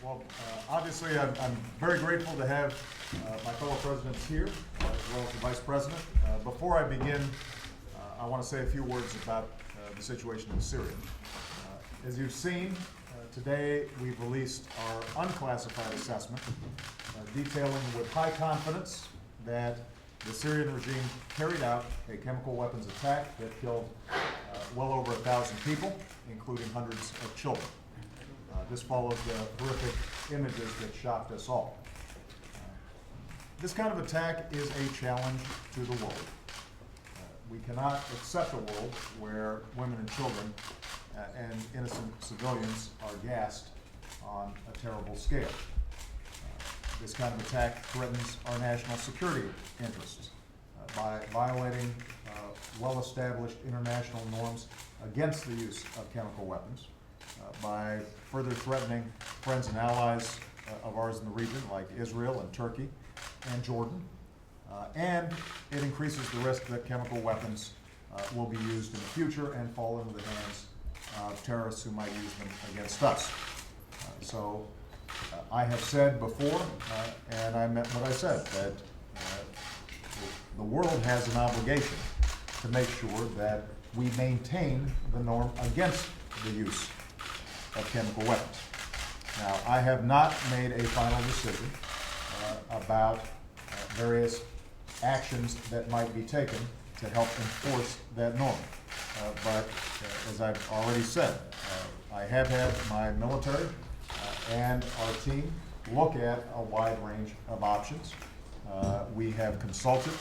Well, obviously, I'm very grateful to have my fellow presidents here, as well as the vice president. Before I begin, I want to say a few words about the situation in Syria. As you've seen, today we've released our unclassified assessment, detailing with high confidence that the Syrian regime carried out a chemical weapons attack that killed well over 1,000 people, including hundreds of children. This follows the horrific images that shocked us all. This kind of attack is a challenge to the world. We cannot accept a world where women and children and innocent civilians are gassed on a terrible scale. This kind of attack threatens our national security interests by violating well-established international norms against the use of chemical weapons, by further threatening friends and allies of ours in the region, like Israel and Turkey and Jordan, and it increases the risk that chemical weapons will be used in the future and fall into the hands of terrorists who might use them against us. So I have said before, and I meant what I said, that the world has an obligation to make sure that we maintain the norm against the use of chemical weapons. Now, I have not made a final decision about various actions that might be taken to help enforce that norm. But as I've already said, I have had my military and our team look at a wide range of options. We have consulted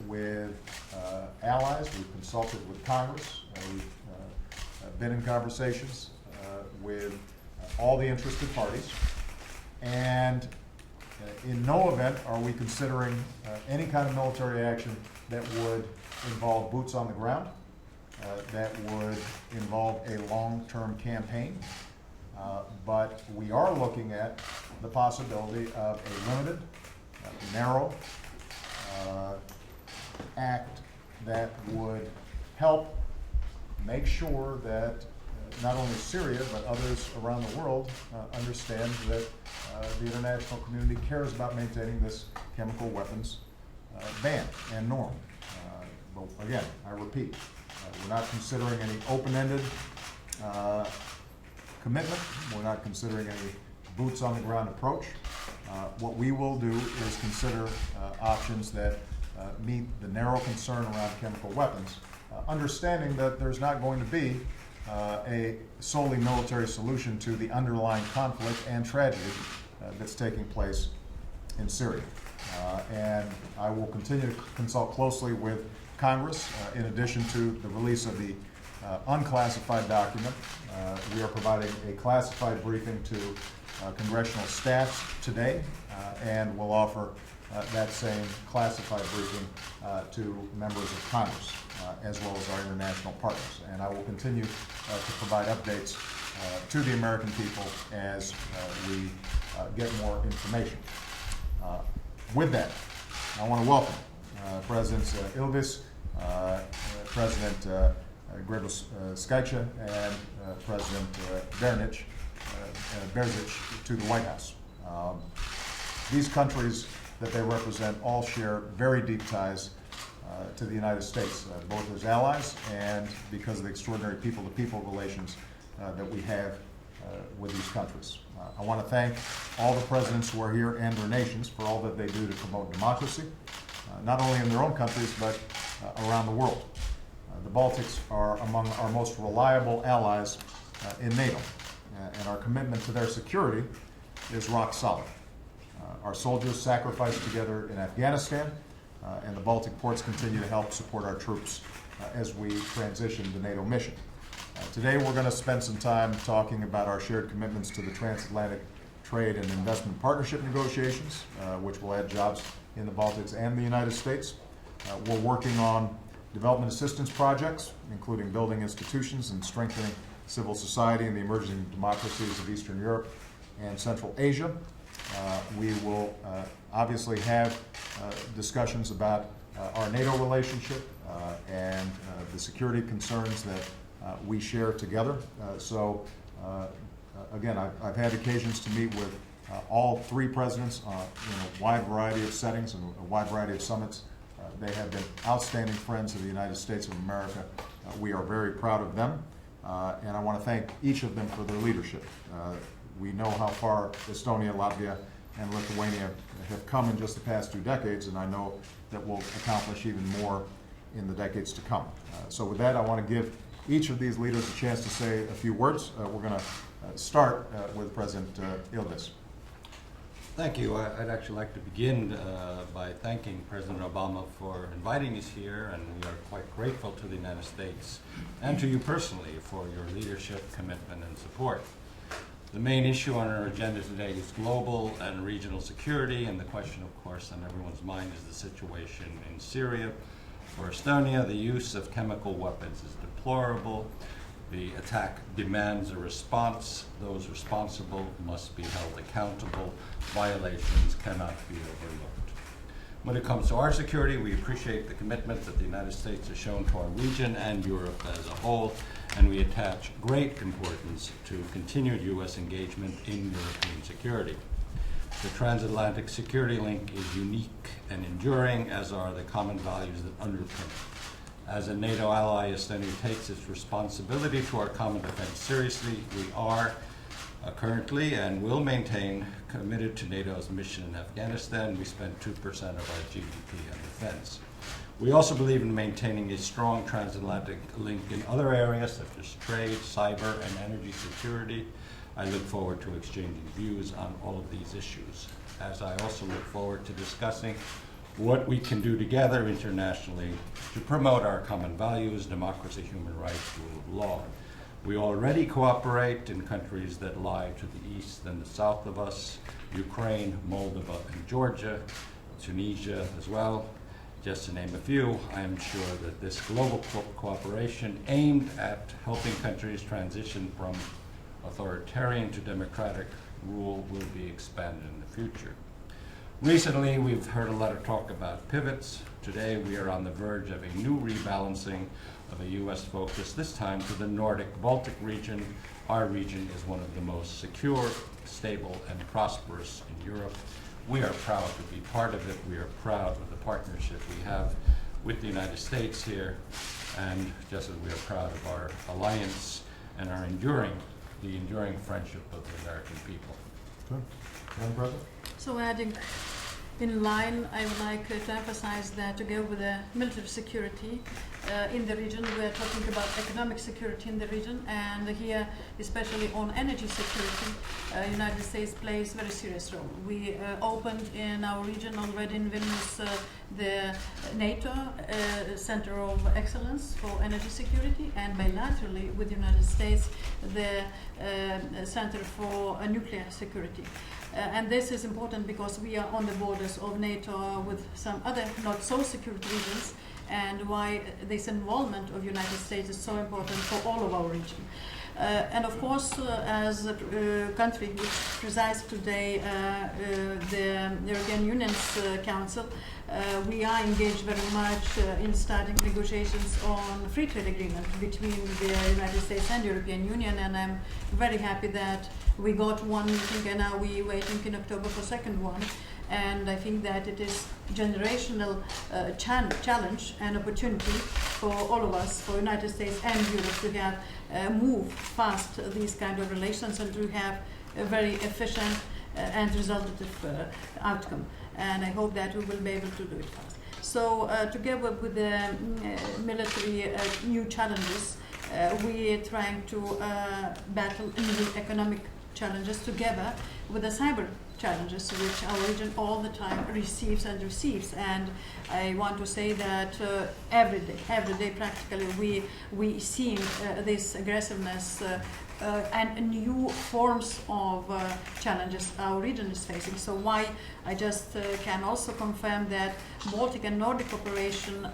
with allies, we've consulted with Congress, we've been in conversations with all the interested parties, and in no event are we considering any kind of military action that would involve boots on the ground, that would involve a long-term campaign, but we are looking at the possibility of a limited, narrow act that would help make sure that not only Syria, but others around the world understand that the international community cares about maintaining this chemical weapons ban and norm. But again, I repeat, we're not considering any open-ended commitment. We're not considering any boots on the ground approach. What we will do is consider options that meet the narrow concern around chemical weapons, understanding that there's not going to be a solely military solution to the underlying conflict and tragedy that's taking place in Syria. And I will continue to consult closely with Congress. In addition to the release of the unclassified document, we are providing a classified briefing to congressional staffs today, and we'll offer that same classified briefing to members of Congress, as well as our international partners. And I will continue to provide updates to the American people as we get more information. With that, I want to welcome Presidents Ilves, President Grybauskaitė, and President Bērziņš to the White House. These countries that they represent all share very deep ties to the United States, both as allies and because of the extraordinary people-to-people relations that we have with these countries. I want to thank all the presidents who are here and their nations for all that they do to promote democracy, not only in their own countries, but around the world. The Baltics are among our most reliable allies in NATO, and our commitment to their security is rock solid. Our soldiers sacrificed together in Afghanistan, and the Baltic ports continue to help support our troops as we transition the NATO mission. Today we're going to spend some time talking about our shared commitments to the transatlantic trade and investment partnership negotiations, which will add jobs in the Baltics and the United States. We're working on development assistance projects, including building institutions and strengthening civil society in the emerging democracies of Eastern Europe and Central Asia. We will obviously have discussions about our NATO relationship and the security concerns that we share together. So Again, I've had occasions to meet with all three presidents in a wide variety of settings and a wide variety of summits. They have been outstanding friends of the United States of America. We are very proud of them, and I want to thank each of them for their leadership. We know how far Estonia, Latvia, and Lithuania have come in just the past 2 decades, and I know that we'll accomplish even more in the decades to come. So with that, I want to give each of these leaders a chance to say a few words. We're going to start with President Ilves. Thank you. I'd actually like to begin by thanking President Obama for inviting us here, and we are quite grateful to the United States and to you personally for your leadership, commitment, and support. The main issue on our agenda today is global and regional security, and the question, of course, on everyone's mind is the situation in Syria. For Estonia, the use of chemical weapons is deplorable. The attack demands a response. Those responsible must be held accountable. Violations cannot be overlooked. When it comes to our security, we appreciate the commitment that the United States has shown to our region and Europe as a whole, and we attach great importance to continued U.S. engagement in European security. The transatlantic security link is unique and enduring, as are the common values that underpin it. As a NATO ally, Estonia takes its responsibility to our common defense seriously. We are currently and will maintain committed to NATO's mission in Afghanistan. We spend 2% of our GDP on defense. We also believe in maintaining a strong transatlantic link in other areas such as trade, cyber, and energy security. I look forward to exchanging views on all of these issues, as I also look forward to discussing what we can do together internationally to promote our common values, democracy, human rights, rule of law. We already cooperate in countries that lie to the east and the south of us, Ukraine, Moldova, and Georgia, Tunisia as well, just to name a few. I am sure that this global cooperation aimed at helping countries transition from authoritarian to democratic rule will be expanded in the future. Recently, we've heard a lot of talk about pivots. Today, we are on the verge of a new rebalancing of a U.S. focus, this time to the Nordic-Baltic region. Our region is one of the most secure, stable, and prosperous in Europe. We are proud to be part of it. We are proud of the partnership we have with the United States here, and just as we are proud of our alliance and our enduring friendship of the American people. Good. Madam President? So adding in line, I would like to emphasize that to go with the military security in the region, we are talking about economic security in the region, and here, especially on energy security, United States plays a very serious role. We opened in our region already in Vilnius the NATO Center of Excellence for Energy Security, and bilaterally with the United States the Center for Nuclear Security. And this is important because we are on the borders of NATO with some other not so secure regions, and why this involvement of United States is so important for all of our region. And of course, as a country which presides today the European Union's Council, we are engaged very much in starting negotiations on free trade agreement between the United States and European Union, and I'm very happy that we got one meeting and now we're waiting in October for second one. And I think that it is generational challenge and opportunity for all of us, for United States and Europe, to have move fast these kind of relations and to have a very efficient and resultative outcome. And I hope that we will be able to do it fast. So together with the military new challenges, we are trying to battle new economic challenges together with the cyber challenges which our region all the time receives. And I want to say that every day practically we seeing this aggressiveness and new forms of challenges our region is facing. So why I just can also confirm that Baltic and Nordic cooperation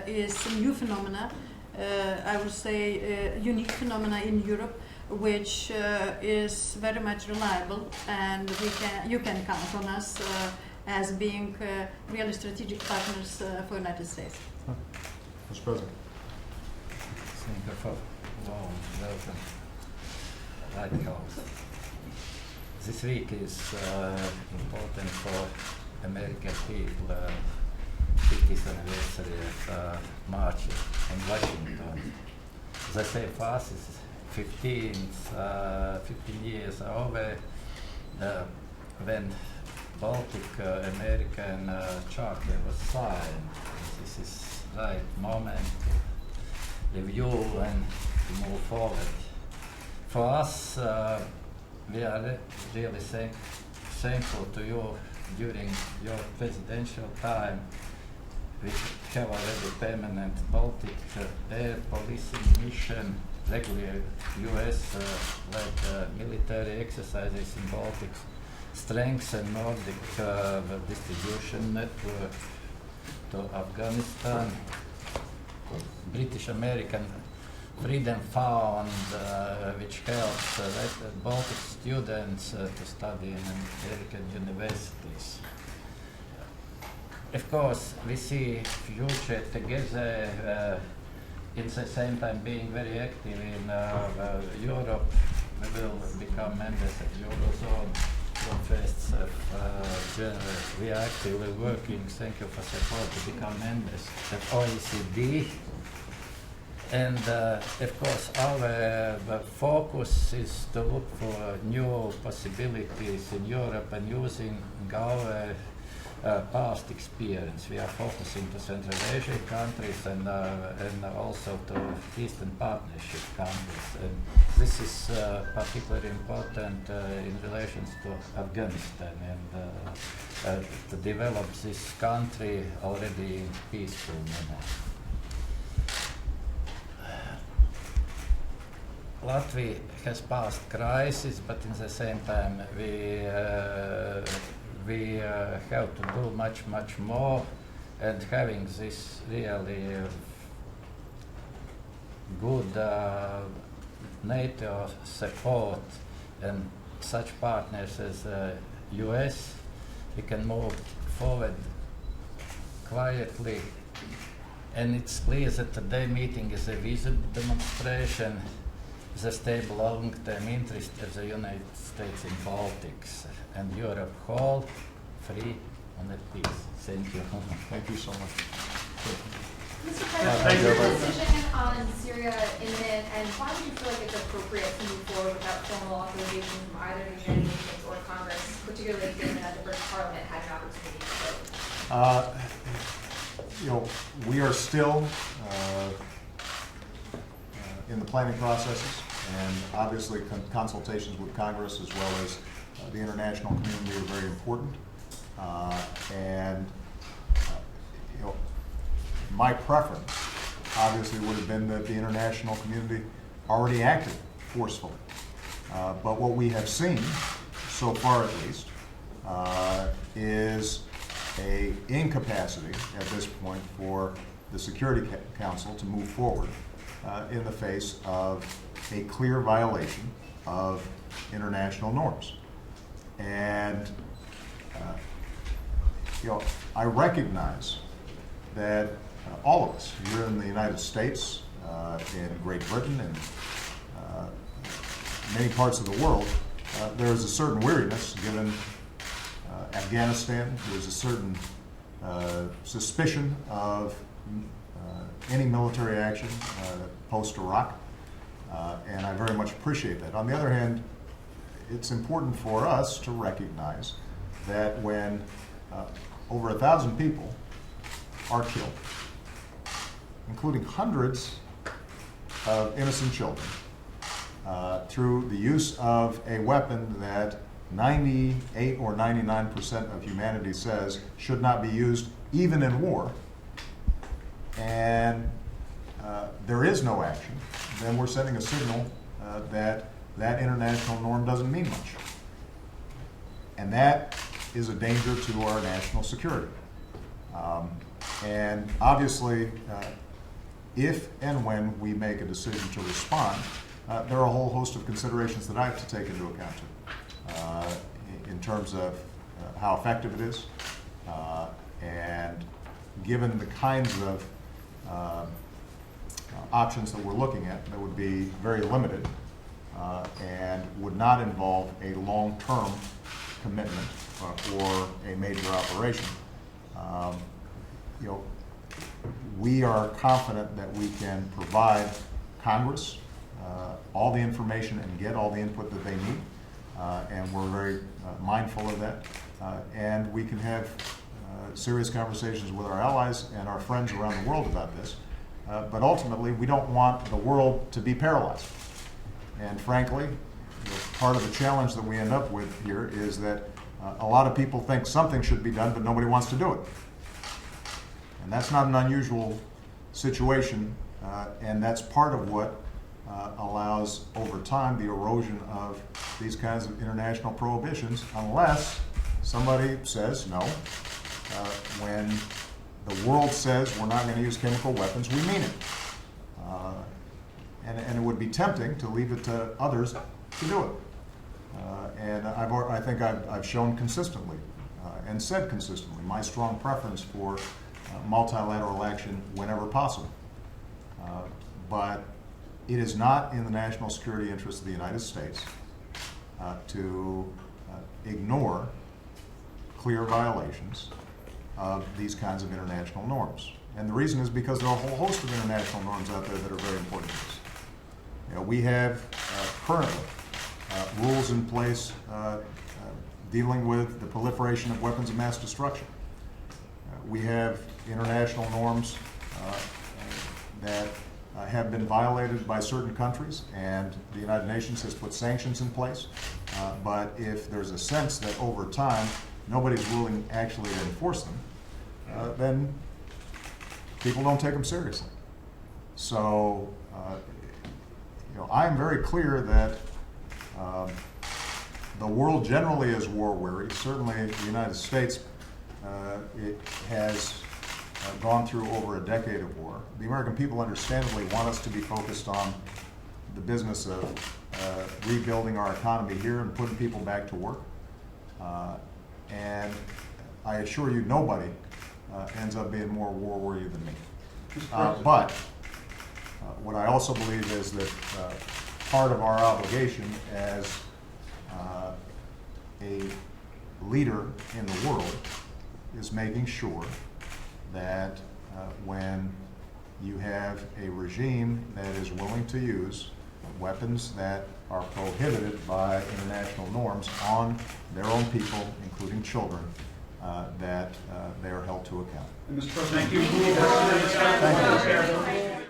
is a new phenomena, I would say unique phenomena in Europe, which is very much reliable, and you can count on us as being really strategic partners for United States. Mr. President. Thank you for warm welcome. this week is important for American people. 50th anniversary of March in Washington. As I say, for us, it's 15 years over when Baltic American Charter was signed. This is right moment to review and to move forward. For us, we are really thankful to you during your presidential time. We have already permanent Baltic air policing mission, regular US-led military exercises in Baltic, strengthen Nordic distribution network to Afghanistan, British-American Freedom Fund, which helps Baltic students to study in American universities. Of course, we see future together in the same time being very active in Europe. We will become members of Eurozone from 1st of January. We are actively working, thank you for support, to become members of OECD. And of course, our focus is to look for new possibilities in Europe and using our past experience. We are focusing to Central Asian countries and also to Eastern Partnership countries. And this is particularly important in relations to Afghanistan and to develop this country already in peaceful manner. Latvia has passed crisis, but in the same time we have to do much more, and having this really good NATO support and such partners as US, we can move forward quietly. And it's clear that today's meeting is a visible demonstration the stable long-term interest of the United States in Baltics and Europe whole, free and at peace. Thank you. Thank you so much. Mr. President, is the decision on Syria imminent, and why do you feel like it's appropriate to move forward without formal authorization from either the United Nations or Congress, particularly given that the British Parliament had an opportunity to vote? We are still in the planning processes, and obviously consultations with Congress as well as the international community are very important. My preference obviously would have been that the international community already acted forcefully. But what we have seen, so far at least, is an incapacity at this point for the Security Council to move forward in the face of a clear violation of international norms. And I recognize that all of us here in the United States, in Great Britain, and many parts of the world, there is a certain weariness given Afghanistan. There's a certain suspicion of any military action post-Iraq, and I very much appreciate that. On the other hand, it's important for us to recognize that when over 1,000 people are killed, including hundreds of innocent children, through the use of a weapon that 98 or 99% of humanity says should not be used even in war, and there is no action, then we're sending a signal that that international norm doesn't mean much. And that is a danger to our national security. And obviously, if and when we make a decision to respond, there are a whole host of considerations that I have to take into account in terms of how effective it is, and given the kinds of options that we're looking at, that would be very limited. and would not involve a long-term commitment or a major operation. You know, we are confident that we can provide Congress all the information and get all the input that they need, and we're very mindful of that. And we can have serious conversations with our allies and our friends around the world about this. But ultimately, we don't want the world to be paralyzed. And frankly, part of the challenge that we end up with here is that a lot of people think something should be done, but nobody wants to do it. And that's not an unusual situation, and that's part of what allows, over time, the erosion of these kinds of international prohibitions, unless somebody says no. When the world says we're not going to use chemical weapons, we mean it. And it would be tempting to leave it to others to do it. And I think I've shown consistently and said consistently my strong preference for multilateral action whenever possible. But it is not in the national security interest of the United States to ignore clear violations of these kinds of international norms. And the reason is because there are a whole host of international norms out there that are very important to us. You know, we have currently rules in place dealing with the proliferation of weapons of mass destruction. We have international norms that have been violated by certain countries, and the United Nations has put sanctions in place. But if there's a sense that over time nobody's willing actually to enforce them, then people don't take them seriously. So, you know, I'm very clear that the world generally is war weary. Certainly, the United States it has gone through over a decade of war. The American people understandably want us to be focused on the business of rebuilding our economy here and putting people back to work. And I assure you, nobody ends up being more war weary than me. But what I also believe is that part of our obligation as a leader in the world is making sure that when you have a regime that is willing to use weapons that are prohibited by international norms on their own people, including children, that they are held to account. Mr. President, thank you. Thank you.